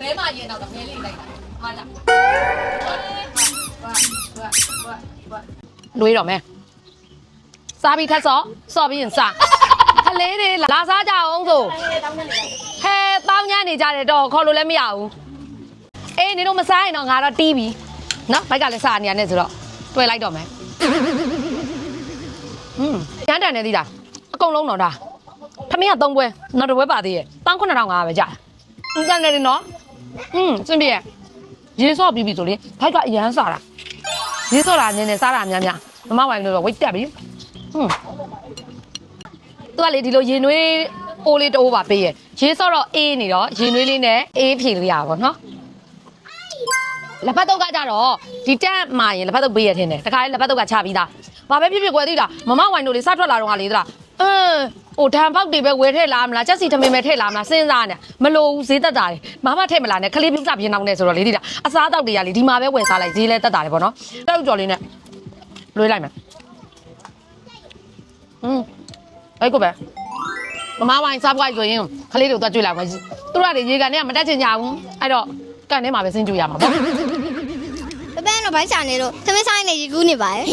ဘဲမှာရင်တော့ငဲလေးလိုက်တာမှန်လားလွေးတော့မယ်စားပြီးထက်စော့ပြီးရင်စားခလေးတွေလာစားကြအောင်ဆိုဟဲတောင်းညမ်းနေကြတယ်တော့ခေါ်လို့လည်းမရဘူးအေးနေတော့မစားရင်တော့ငါတော့တီးပြီနော်ဘိုက်ကလည်းစားနေရနဲ့ဆိုတော့တွေ့လိုက်တော့မယ်ကျန်းတန်နေသေးလားအကုန်လုံးတော့ဒါထမင်းက3ပွဲနောက်တစ်ပွဲပါသေးရဲ့19500ပဲကြာကျန်းနေတယ်နော်စင်ပြေရေဆော့ပြီးပြီဆိုလေဘိုက်ကအရန်စားတာရေဆော့တာနည်းနည်းစားတာများမမဝိုင်လို့တော့ဝိတ်တက်ပြီသူကလေဒီလိုရေနွေးအိုးလေးတိုးပါပေးရဲ့ရေဆော့တော့အေးနေတော့ရေနွေးလေးနဲ့အေးဖြေလို့ရပါဘောနော်လက်ဖက်တုပ်ကကြတော့ဒီတက်မှာရင်လက်ဖက်တုပ်ပေးရထင်းတယ်တခါလေလက်ဖက်တုပ်ကချပြီးသားဘာပဲဖြစ်ဖြစ်ကွယ်သိလားမမဝိုင်တို့လေးစထွက်လာတော့ကလေသလားဟိုဓာန်ပေါက်တွေပဲဝယ်ထည့်လာမလားချက်စီထမင်းပဲထည့်လာမလားစဉ်းစားနေမလို့ဈေးတက်တာတယ်မမထည့်မလားနဲ့ခလေးပြပြင်းအောင်နဲ့ဆိုတော့လေသိလားအစားတောက်တွေကလေဒီမှာပဲဝယ်စားလိုက်ဈေးလဲတက်တာတယ်ပေါ့နော်တောက်ကြော်လေးနဲ့လွှဲလိုက်မယ်အဲ့ကိုပဲမမဝိုင်စားပွားဆိုရင်ခလေးတို့သွားကြွေးလာမယ်သူတို့ကရေကန်နဲ့မတက်ချင်ကြဘူးအဲ့တော့ကန်ထဲမှာပဲစင်းကြွေးရမှာပေါ့ပပန်းတော့ဘိုက်ချာနေလို့သမင်းဆိုင်နေရီကူးနေပါရဲ့